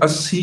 80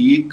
1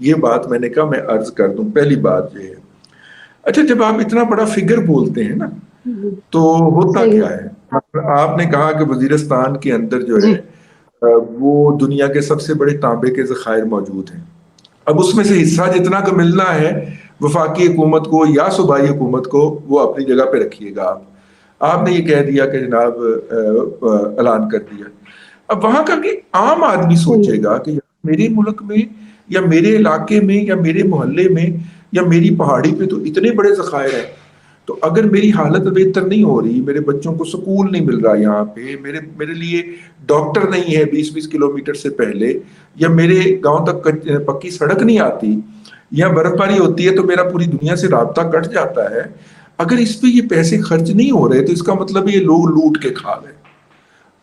یہ بات میں نے کہا میں عرض کر دوں. پہلی بات یہ ہے. اچھا جب آپ اتنا بڑا فگر بولتے ہیں نا تو ہوتا صحیح. کیا ہے؟ آپ نے کہا کہ وزیرستان کے اندر جو جی ہے وہ دنیا کے سب سے بڑے تانبے کے ذخائر موجود ہیں. اب اس میں سے حصہ جتنا کا ملنا ہے وفاقی حکومت کو یا صوبائی حکومت کو وہ اپنی جگہ پہ رکھیے گا. آپ نے یہ کہہ دیا کہ جناب اعلان کر دیا. اب وہاں کا کہ عام آدمی سوچے گا کہ میرے ملک میں یا میرے علاقے میں یا میرے محلے میں یا میری پہاڑی پہ تو اتنے بڑے ذخائر ہیں, تو اگر میری حالت بہتر نہیں ہو رہی, میرے بچوں کو سکول نہیں مل رہا یہاں پہ, میرے لیے ڈاکٹر نہیں ہے 20-20 کلومیٹر سے پہلے, یا میرے گاؤں تک پکی سڑک نہیں آتی, یا برف باری ہوتی ہے تو میرا پوری دنیا سے رابطہ کٹ جاتا ہے, اگر اس پہ یہ پیسے خرچ نہیں ہو رہے تو اس کا مطلب یہ لوگ لوٹ کے کھا رہے.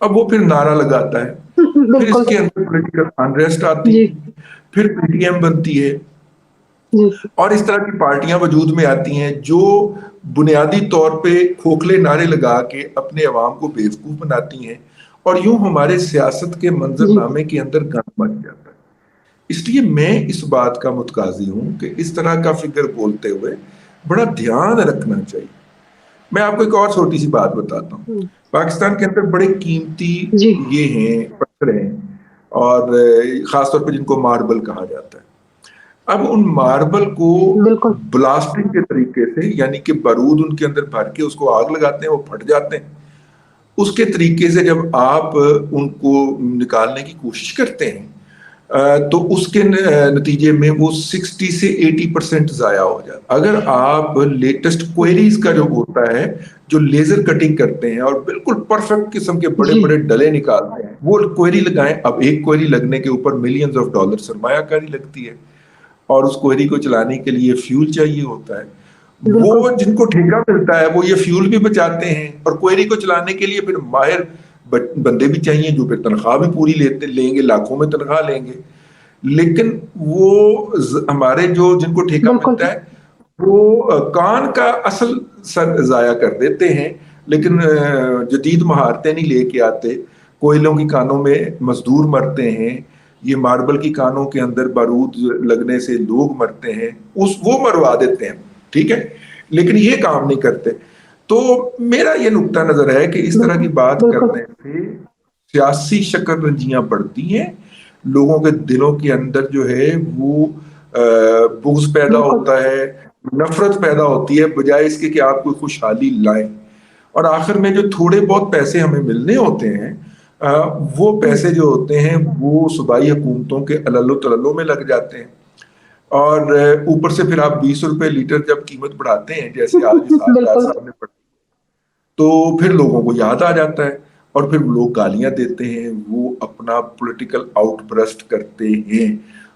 اب وہ پھر نعرہ لگاتا ہے, پھر اس بالکل. کے اندر پولیٹیکل انریسٹ آتی جی ہے, پھر پی ٹی ایم بنتی ہے, جی اور اس طرح کی پارٹیاں وجود میں آتی ہیں جو بنیادی طور پہ کھوکھلے نعرے لگا کے اپنے عوام کو بیوقوف بناتی ہیں, اور یوں ہمارے سیاست کے منظر جی نامے کے اندر گند بن جاتا ہے. اس لیے میں اس بات کا متقاضی ہوں کہ اس طرح کا فگر بولتے ہوئے بڑا دھیان رکھنا چاہیے. میں آپ کو ایک اور چھوٹی سی بات بتاتا ہوں. پاکستان کے اندر بڑے قیمتی جی یہ ہیں پتھر ہیں, اور خاص طور پہ جن کو ماربل کہا جاتا ہے. اب ان ماربل کو بالکل. بلاسٹنگ کے طریقے سے, یعنی کہ بارود ان کے اندر بھر کے اس کو آگ لگاتے ہیں, وہ پھٹ جاتے ہیں. اس کے طریقے سے جب آپ ان کو نکالنے کی کوشش کرتے ہیں تو اس کے نتیجے میں وہ 60 سے 80% ضائع ہو جاتا. اگر آپ لیٹسٹ کوئریز کا جو ہوتا ہے, جو لیزر کٹنگ کرتے ہیں اور بالکل پرفیکٹ قسم کے بڑے جی بڑے ڈلے نکالتے ہیں, وہ کوئری لگائیں. اب ایک کوئری لگنے کے اوپر ملینز آف ڈالر سرمایہ کاری لگتی ہے, اور اس کوئری کو چلانے کے لیے فیول چاہیے ہوتا ہے. بالکل. وہ جن کو ٹھیکہ ملتا ہے وہ یہ فیول بھی بچاتے ہیں, اور کوئری کو چلانے کے لیے پھر ماہر بندے بھی چاہیے جو پھر تنخواہ بھی پوری لیں گے, لاکھوں میں تنخواہ لیں گے. لیکن وہ ہمارے جو جن کو ٹھیکہ بالکل. ملتا ہے وہ کان کا اصل سر ضائع کر دیتے ہیں, لیکن جدید مہارتیں نہیں لے کے آتے. کوئلوں کی کانوں میں مزدور مرتے ہیں, یہ ماربل کی کانوں کے اندر بارود لگنے سے لوگ مرتے ہیں, وہ مروا دیتے ہیں, ٹھیک ہے, لیکن یہ کام نہیں کرتے. تو میرا یہ نقطہ نظر ہے کہ اس طرح کی بات بالکل. کرنے سے سیاسی شکر رنجیاں بڑھتی ہیں, لوگوں کے دلوں کے اندر جو ہے وہ بغض پیدا بالکل. ہوتا ہے, نفرت پیدا ہوتی ہے, بجائے اس کے کہ آپ کوئی خوشحالی لائیں. اور آخر میں جو تھوڑے بہت پیسے ہمیں ملنے ہوتے ہیں وہ پیسے جو ہوتے ہیں وہ صوبائی حکومتوں کے علل و تللوں میں لگ جاتے ہیں, اور اوپر سے پھر آپ 20 روپے لیٹر جب قیمت بڑھاتے ہیں جیسے آج اسحاق ڈار بالکل. صاحب نے پڑھا, تو پھر لوگوں کو یاد آ جاتا ہے, اور پھر لوگ گالیاں دیتے ہیں, وہ اپنا پولیٹیکل آؤٹ برسٹ کرتے ہیں,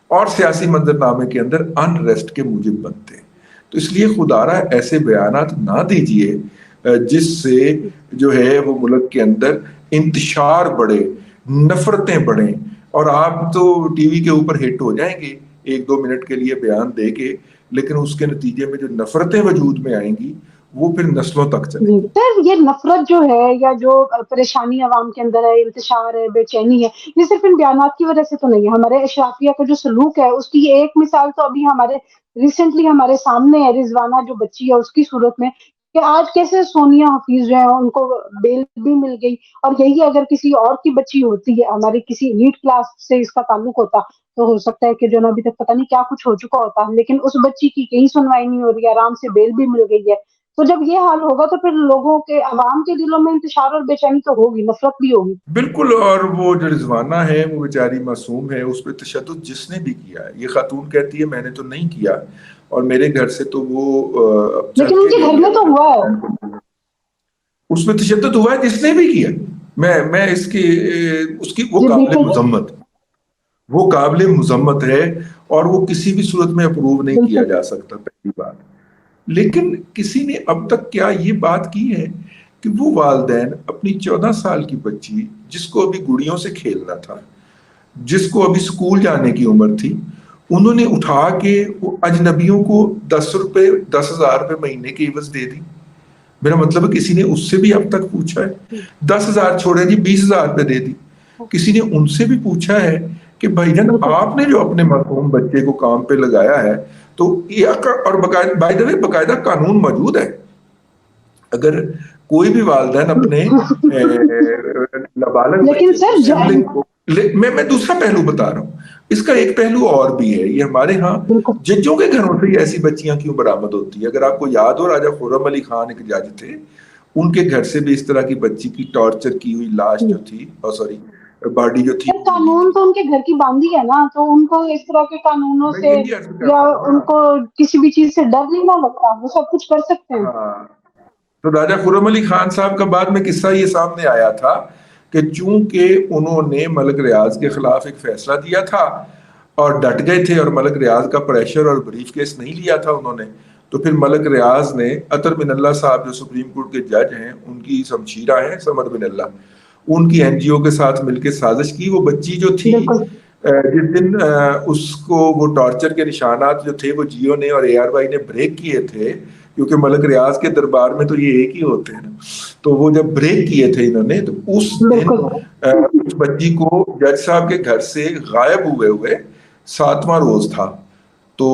اور سیاسی منظرنامے کے اندر انریسٹ کے موجب بنتے ہیں. تو اس لیے خدارہ ایسے بیانات نہ دیجیے جس سے جو ہے وہ ملک کے اندر انتشار بڑھے, نفرتیں بڑھیں, اور آپ تو ٹی وی کے اوپر ہٹ ہو جائیں گے 1-2 منٹ کے لیے بیان دے کے, لیکن اس کے نتیجے میں جو نفرتیں وجود میں آئیں گی وہ پھر نسلوں تک چلیں جی گی. سر, یہ نفرت جو ہے یا جو پریشانی عوام کے اندر ہے, انتشار ہے, بے چینی ہے, یہ صرف ان بیانات کی وجہ سے تو نہیں ہے. ہمارے اشرافیہ کا جو سلوک ہے اس کی ایک مثال تو ابھی ریسنٹلی ہمارے سامنے ہے, رضوانہ جو بچی ہے اس کی صورت میں, کہ آج کیسے سونیا حفیظ جو ہے ان کو بیل بھی مل گئی, اور یہی اگر کسی اور کی بچی ہوتی ہے, ہماری کسی ایلیٹ کلاس سے اس کا تعلق ہوتا, تو ہو سکتا ہے کہ جو ابھی تک پتہ نہیں کیا کچھ ہو چکا ہوتا, لیکن اس بچی کی کہیں سنوائی نہیں ہو رہی ہے, آرام سے بیل بھی مل گئی ہے. تو جب یہ حال ہوگا تو پھر لوگوں کے, عوام کے دلوں میں انتشار اور بے چینی تو ہوگی, نفرت بھی ہوگی. بالکل. اور وہ جو رضوانہ ہے وہ بیچاری معصوم ہے, اس پہ تشدد جس نے بھی کیا ہے, یہ خاتون کہتی ہے میں نے تو نہیں کیا, اور میرے گھر سے تو وہ چل لیکن ان کے کے گھر گئی میں تو ہوا ہے. ہے. اس میں تشدد ہوا ہے جس نے بھی کیا. میں اس کی وہ جی قابل بالکل. مذمت, وہ قابل مذمت ہے, اور وہ کسی بھی صورت میں اپروو نہیں کیا بالکل. جا سکتا, پہلی بات. لیکن کسی نے اب تک کیا یہ بات کی ہے کہ وہ والدین اپنی 14 سال کی بچی جس کو ابھی گڑیوں سے کھیلنا تھا, جس کو ابھی سکول جانے کی عمر تھی, انہوں نے اٹھا کے وہ اجنبیوں کو 10,000 روپے مہینے کی عوض دے دی. میرا مطلب ہے کسی نے اس سے بھی اب تک پوچھا ہے؟ 10,000 چھوڑے جی, 20,000 روپے دے دی. کسی نے ان سے بھی پوچھا ہے کہ بھائی جان آپ نے جو اپنے معصوم بچے کو کام پہ لگایا ہے تو اور باقاعدہ قانون موجود ہے. اگر کوئی بھی والدین اپنے نابالغ لیکن بچے کو سر سبلنگ کو میں دوسرا پہلو بتا رہا ہوں. اس کا ایک پہلو اور بھی ہے. یہ ہمارے ہاں بالکل ججوں کے گھروں سے ایسی بچیاں کیوں برآمد ہوتی ہے. اگر آپ کو یاد ہو راجہ خرم علی خان ایک جج تھے, ان کے گھر سے بھی اس طرح کی بچی کی ٹارچر کی ہوئی لاش جو تھی سوری باڈی جو تھی وہ ملی قانون تھی. تو ان کے گھر کی باندھی ہے نا, تو ان کو اس طرح کے قانونوں میں سے یہی عرض کر یا رہا ہوں ان نا. کو کسی بھی چیز سے ڈر نہیں نہ لگتا, وہ سب کچھ کر سکتے ہیں. ہاں, تو راجہ خرم علی خان صاحب کا بعد میں قصہ یہ سامنے آیا تھا کہ چونکہ انہوں نے ملک ریاض کے خلاف ایک فیصلہ دیا تھا اور ڈٹ گئے تھے, اور ملک ریاض کا پریشر اور بریف کیس نہیں لیا تھا انہوں نے, تو پھر ملک ریاض نے اطہر بن اللہ صاحب جو سپریم کورٹ کے جج ہیں, ان کی شمشیرہ ہیں سمر بن اللہ, ان کی این جی او کے ساتھ مل کے سازش کی. وہ بچی جو تھی بالکل جس دن اس کو وہ ٹارچر کے نشانات جو تھے وہ جیو نے اور اے آر وائی نے بریک کیے تھے, کیونکہ ملک ریاض کے دربار میں تو یہ ایک ہی ہوتے ہیں نا, تو وہ جب بریک کیے تھے انہوں نے, تو اس دن بالکل اس بچی کو جج صاحب کے گھر سے غائب ہوئے 7واں روز تھا. تو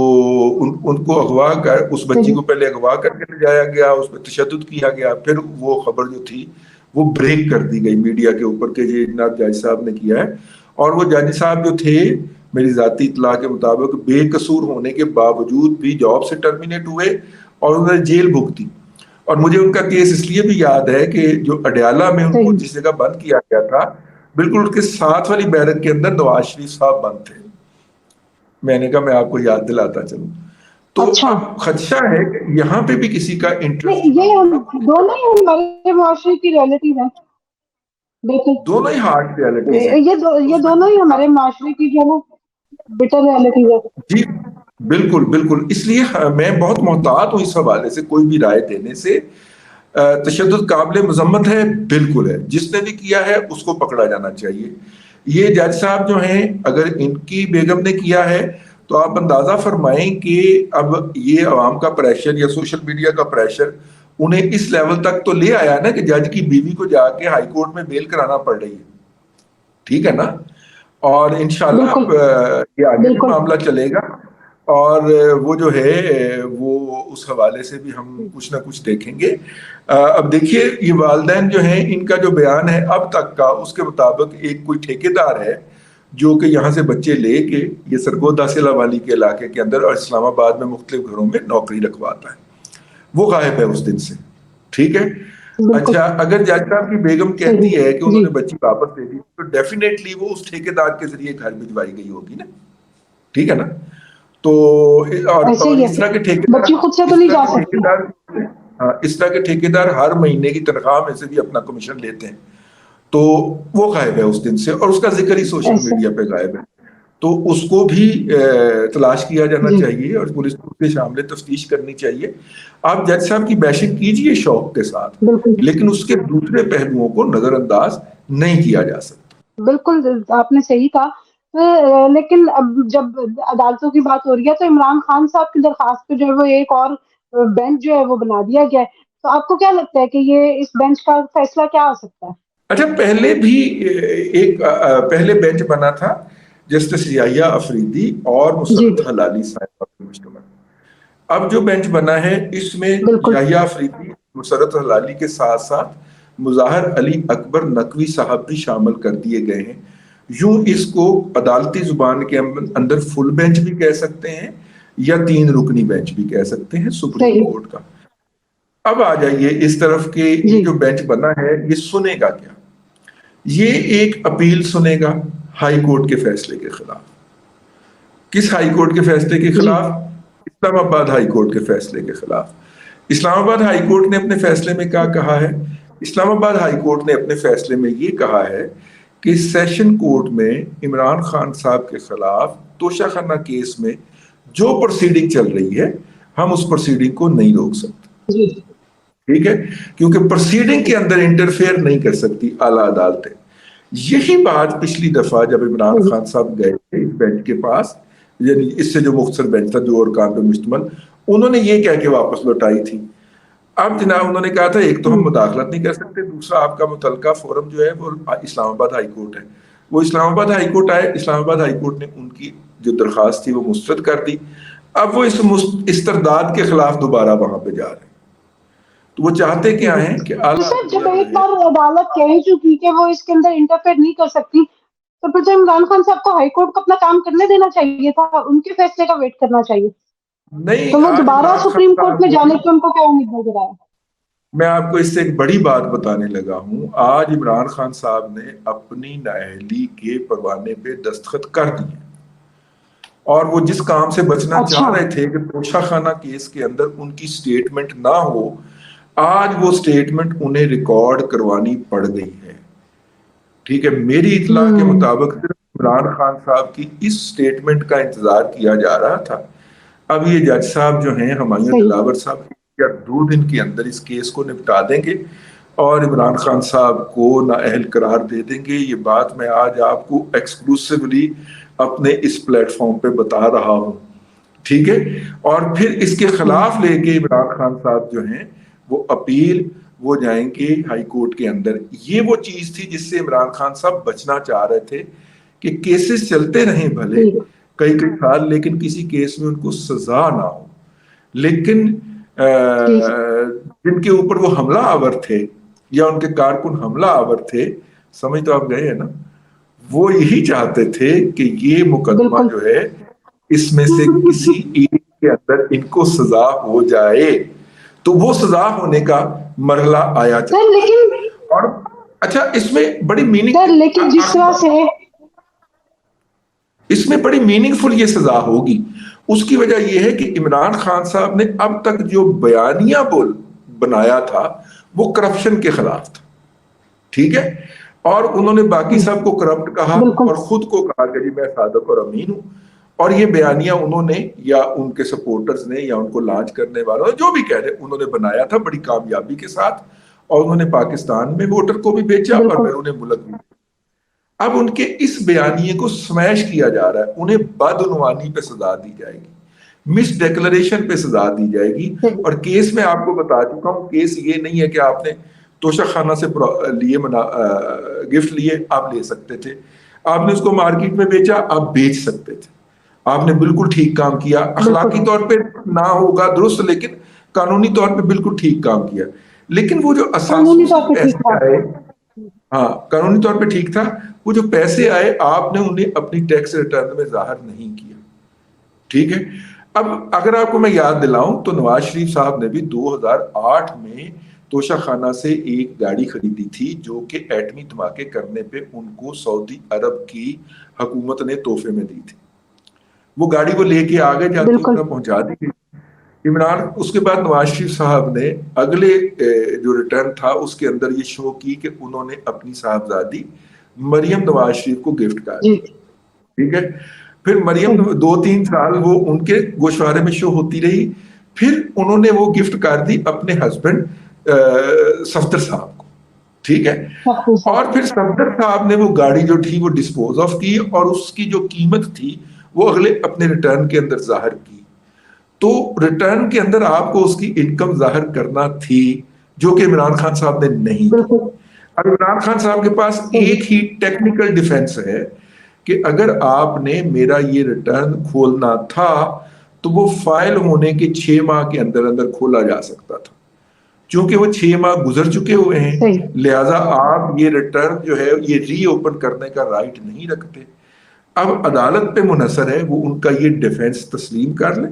ان کو اغوا کر, اس بچی کو پہلے اغوا کر کے لے جایا گیا, اس پہ تشدد کیا گیا, پھر وہ خبر جو تھی وہ بریک کر دی گئی میڈیا کے اوپر کہ یہ جناب جج صاحب نے کیا ہے. اور وہ جج صاحب جو تھے میری ذاتی اطلاع کے مطابق بے قصور ہونے کے باوجود بھی جاب سے ٹرمینیٹ ہوئے اور انہوں نے جیل بھگتی. اور مجھے ان کا کیس اس لیے بھی یاد ہے کہ جو اڈیالہ میں ان کو جس جگہ بند کیا گیا تھا, بالکل اس کے ساتھ والی بیرک کے اندر نواز شریف صاحب بند تھے. میں نے کہا میں آپ کو یاد دلاتا چلوں. تو اچھا, اب خدشہ ہے کہ یہاں پہ بھی کسی کا انٹرسٹ نہ یہ ہو. دونوں ہی ہمارے معاشرے کی ریئلٹیز ہیں. بالکل, دونوں ہی ہارڈ ریالٹیز ہیں. یہ اس میں دونوں ہی ہمارے معاشرے کی جو ہے نا بٹر ریئلٹیز ہے. جی بالکل بالکل, اس لیے میں بہت محتاط ہوں اس حوالے سے کوئی بھی رائے دینے سے. تشدد قابل مذمت ہے, بالکل ہے, جس نے بھی کیا ہے اس کو پکڑا جانا چاہیے. یہ جج صاحب جو ہیں اگر ان کی بیگم نے کیا ہے تو آپ اندازہ فرمائیں کہ اب یہ عوام کا پریشر یا سوشل میڈیا کا پریشر انہیں اس لیول تک تو لے آیا نا کہ جج کی بیوی کو جا کے ہائی کورٹ میں بیل کرانا پڑ رہی ہے. ٹھیک ہے نا, اور انشاءاللہ بالکل اب یہ آگے بھی بالکل معاملہ چلے گا, اور وہ جو ہے وہ اس حوالے سے بھی ہم کچھ نہ کچھ دیکھیں گے. اب دیکھیے یہ والدین جو ہیں ان کا جو بیان ہے اب تک کا, اس کے مطابق ایک کوئی ٹھیکیدار ہے جو کہ یہاں سے بچے لے کے یہ سرگودا سیلا والی کے علاقے کے اندر اور اسلام آباد میں مختلف گھروں میں نوکری رکھواتا ہے, وہ غائب ہے اس دن سے. ٹھیک ہے, بالکل اچھا اگر جج صاحب کی بیگم کہتی صحیح ہے کہ انہوں جی, نے بچی واپس دے دی تو ڈیفینیٹلی وہ اس ٹھیکیدار کے ذریعے گھر بھجوائی گئی ہوگی نا. ٹھیک ہے نا, تو ایسے اور ہی اس طرح کے ہے, ٹھیکیدار بچی خود سے تو اس نہیں طرح جا کے سکتی. ٹھیکیدار اس طرح کے ٹھیکیدار ہر مہینے کی تنخواہ میں سے بھی اپنا کمیشن لیتے ہیں. تو وہ غائب ہے اس دن سے, اور اس کا ذکر ہی سوشل ایسا میڈیا پہ غائب ہے. تو اس کو بھی تلاش کیا جانا جی, چاہیے اور پولیس کو اس کے شامل تفتیش کرنی چاہیے. آپ جج صاحب کی بیشنگ کیجئے شوق کے ساتھ, بالکل لیکن اس کے دوسرے پہلوؤں کو نظر انداز نہیں کیا جا سکتا. بالکل آپ نے صحیح کہا. لیکن اب جب عدالتوں کی بات ہو رہی ہے تو عمران خان صاحب کی درخواست پہ جو ہے وہ ایک اور بینچ جو ہے وہ بنا دیا گیا ہے. تو آپ کو کیا لگتا ہے کہ یہ اس بینچ کا فیصلہ کیا ہو سکتا ہے؟ اچھا, پہلے بھی ایک پہلے بینچ بنا تھا جسٹس یحییٰ افریدی اور جی مسرت حلالی صاحب پر مشتمل. اب جو بینچ بنا ہے اس میں بالکل یحییٰ افریدی, مسرت حلالی کے ساتھ ساتھ مظاہر علی اکبر نقوی صاحب بھی شامل کر دیے گئے ہیں. یوں اس کو عدالتی زبان کے اندر فل بینچ بھی کہہ سکتے ہیں یا 3 رکنی بینچ بھی کہہ سکتے ہیں سپریم صحیح کورٹ کا. اب آ جائیے اس طرف کہ یہ جی جو بینچ بنا ہے یہ سنے گا کیا. یہ ایک اپیل سنے گا ہائی کورٹ کے فیصلے کے خلاف. کس ہائی کورٹ کے فیصلے کے جی خلاف؟ اسلام آباد ہائی کورٹ کے فیصلے کے خلاف. اسلام آباد ہائی کورٹ نے اپنے فیصلے میں کیا کہا ہے؟ اسلام آباد ہائی کورٹ نے اپنے فیصلے میں یہ کہا ہے کہ سیشن کورٹ میں عمران خان صاحب کے خلاف توشہ خانہ کیس میں جو پروسیڈنگ چل رہی ہے ہم اس پروسیڈنگ کو نہیں روک سکتے. جی ٹھیک ہے, کیونکہ پروسیڈنگ کے اندر انٹرفیئر نہیں کر سکتی اعلیٰ عدالتیں. یہی بات پچھلی دفعہ جب عمران خان صاحب گئے تھے اس بینچ کے پاس, یعنی اس سے جو مختصر بینچ تھا جو اور کام پہ مشتمل, انہوں نے یہ کہہ کے واپس لوٹائی تھی. اب جناب انہوں نے کہا تھا ایک تو ہم مداخلت نہیں کر سکتے, دوسرا آپ کا متعلقہ فورم جو ہے وہ اسلام آباد ہائی کورٹ ہے. وہ اسلام آباد ہائی کورٹ آئے، اسلام آباد ہائی کورٹ نے ان کی جو درخواست تھی وہ مسترد کر دی. اب وہ اس استرداد کے خلاف دوبارہ وہاں پہ جا رہے ہیں. تو وہ چاہتے کیا ہیں کہ تو اعلیٰ سر جب عدلیہ جو ایک ہے، بار عدالت کہہ چکی کہ وہ اس کے اندر انٹرفیئر نہیں کر سکتی، تو پھر عمران خان صاحب کو ہائی کورٹ کو اپنا کام کرنے دینا چاہیے تھا، ان کے فیصلے کا ویٹ کرنا چاہیے. تو نہیں وہ آج دوبارہ عمران خان سپریم کورٹ میں صاحب جانے کی ان کو کیا امید نظر آیا؟ میں آپ کو اس سے ایک بڑی بات بتانے لگا ہوں. آج عمران خان صاحب نے اپنی نااہلی کے پروانے پہ دستخط کر دیے، اور وہ جس کام سے بچنا چاہ رہے تھے کہ توشہ خانہ کیس کے اندر ان کی سٹیٹمنٹ نہ ہو، آج وہ سٹیٹمنٹ انہیں ریکارڈ کروانی پڑ گئی ہے. ٹھیک ہے، میری اطلاع کے مطابق صرف عمران خان صاحب کی اس سٹیٹمنٹ کا انتظار کیا جا رہا تھا. اب یہ جج صاحب جو ہیں ہمایوں دلاور صاحب یا 2 دن کے اندر اس کیس کو نپٹا دیں گے اور عمران خان صاحب کو نااہل قرار دے دیں گے. یہ بات میں آج آپ کو ایکسکلوسیولی اپنے اس پلیٹ فارم پہ بتا رہا ہوں. ٹھیک ہے، اور پھر اس کے خلاف لے کے عمران خان صاحب جو ہیں وہ اپیل وہ جائیں گے ہائی کورٹ کے اندر. یہ وہ چیز تھی جس سے عمران خان صاحب بچنا چاہ رہے تھے کہ کیسز چلتے رہیں بھلے کئی سال، لیکن کسی کیس میں ان کو سزا نہ ہو. لیکن جن کے اوپر وہ حملہ آور تھے یا ان کے کارکن حملہ آور تھے، سمجھ تو آپ گئے ہیں نا، وہ یہی چاہتے تھے کہ یہ مقدمہ جو ہے اس میں سے کسی ایک کے اندر ان کو سزا ہو جائے. تو وہ سزا ہونے کا مرحلہ آیا اور اچھا اس میں بڑی میننگ، لیکن جس طرح سے اس میں بڑی میننگ فل یہ سزا ہوگی. اس کی وجہ یہ ہے کہ عمران خان صاحب نے اب تک جو بیانیہ بنایا تھا وہ کرپشن کے خلاف تھا. ٹھیک ہے، اور انہوں نے باقی سب کو کرپٹ کہا اور خود کو کہا کہ جی میں صادق اور امین ہوں. اور یہ بیانیہ انہوں نے یا ان کے سپورٹرز نے یا ان کو لانچ کرنے والوں نے جو بھی کہہ رہے انہوں نے بنایا تھا بڑی کامیابی کے ساتھ، اور انہوں نے پاکستان میں ووٹر کو بھی بیچا اور بیرون ملک بھی. اب ان کے اس بیانیے کو سمیش کیا جا رہا ہے. انہیں بدعنوانی پہ سزا دی جائے گی، مس ڈیکلریشن پہ سزا دی جائے گی. اور کیس میں آپ کو بتا چکا ہوں، کیس یہ نہیں ہے کہ آپ نے توشہ خانہ سے لیے گفٹ لیے آپ لے سکتے تھے، آپ نے اس کو مارکیٹ میں بیچا آپ بیچ سکتے تھے. آپ نے بالکل ٹھیک کام کیا، اخلاقی طور پہ نہ ہوگا درست لیکن قانونی طور پہ بالکل ٹھیک کام کیا. لیکن وہ جو اساسی پیسے آئے، ہاں قانونی طور پہ ٹھیک تھا، وہ جو پیسے آئے آپ نے انہیں اپنی ٹیکس ریٹرن میں ظاہر نہیں کیا. ٹھیک ہے، اب اگر آپ کو میں یاد دلاؤں تو نواز شریف صاحب نے بھی 2008 میں توشہ خانہ سے ایک گاڑی خریدی تھی جو کہ ایٹمی دھماکے کرنے پہ ان کو سعودی عرب کی حکومت نے تحفے میں دی تھی. وہ گاڑی کو لے کے آگے جاتی انہیں پہنچا دی گئی. عمران اس کے بعد نواز شریف صاحب نے اگلے جو ریٹرن تھا اس کے اندر یہ شو کی کہ انہوں نے اپنی صاحبزادی مریم نواز شریف کو گفٹ کر دی. ٹھیک ہے، پھر مریم 2-3 سال وہ ان کے گوشوارے میں شو ہوتی رہی. پھر انہوں نے وہ گفٹ کر دی اپنے ہسبینڈ صفدر صاحب کو. ٹھیک ہے، اور پھر صفدر صاحب نے وہ گاڑی جو تھی وہ ڈسپوز آف کی اور اس کی جو قیمت تھی وہ اگلے اپنے ریٹرن کے اندر ظاہر کی. تو ریٹرن کے اندر آپ کو اس کی انکم ظاہر کرنا تھی جو کہ عمران خان صاحب نے نہیں کی. اب عمران خان صاحب کے پاس ایک ہی ٹیکنیکل ڈیفنس ہے کہ اگر آپ نے میرا یہ ریٹرن کھولنا تھا تو وہ فائل ہونے کے 6 ماہ کے اندر اندر کھولا جا سکتا تھا. چونکہ وہ 6 ماہ گزر چکے ہوئے ہیں لہٰذا آپ یہ ریٹرن جو ہے یہ ری اوپن کرنے کا رائٹ نہیں رکھتے. اب عدالت پہ منحصر ہے وہ ان کا یہ ڈیفنس تسلیم کر لیں.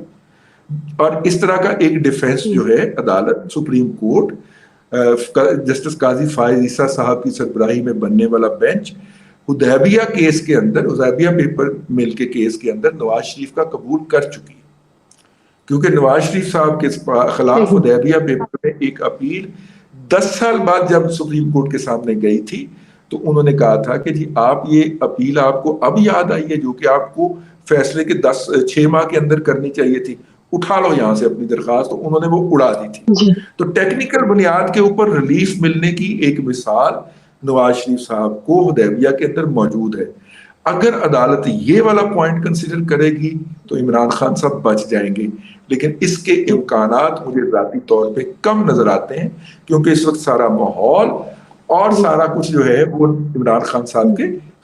اور اس طرح کا ایک ڈیفنس جو ہے عدالت سپریم کورٹ جسٹس قاضی فائز عیسیٰ صاحب کی سربراہی میں بننے والا بینچ حدیبیہ کیس کے اندر، حدیبیہ پیپر مل کے کیس کے اندر نواز شریف کا قبول کر چکی ہے. کیونکہ نواز شریف صاحب کے خلاف حدیبیہ پیپر میں ایک اپیل 10 سال بعد جب سپریم کورٹ کے سامنے گئی تھی تو انہوں نے کہا تھا کہ جی آپ یہ اپیل آپ کو اب یاد آئی ہے جو کہ آپ کو فیصلے کے 6 ماہ کے اندر کرنی چاہیے تھی، اٹھا لو یہاں سے اپنی درخواست. تو انہوں نے وہ اڑا دی تھی. تو ٹیکنیکل بنیاد کے اوپر ریلیف ملنے کی ایک مثال نواز شریف صاحب کو حدیبیہ کے اندر موجود ہے. اگر عدالت یہ والا پوائنٹ کنسیڈر کرے گی تو عمران خان صاحب بچ جائیں گے، لیکن اس کے امکانات مجھے ذاتی طور پہ کم نظر آتے ہیں کیونکہ اس وقت سارا ماحول اور سارا کچھ جو ہے وہ عمران خان صاحب کے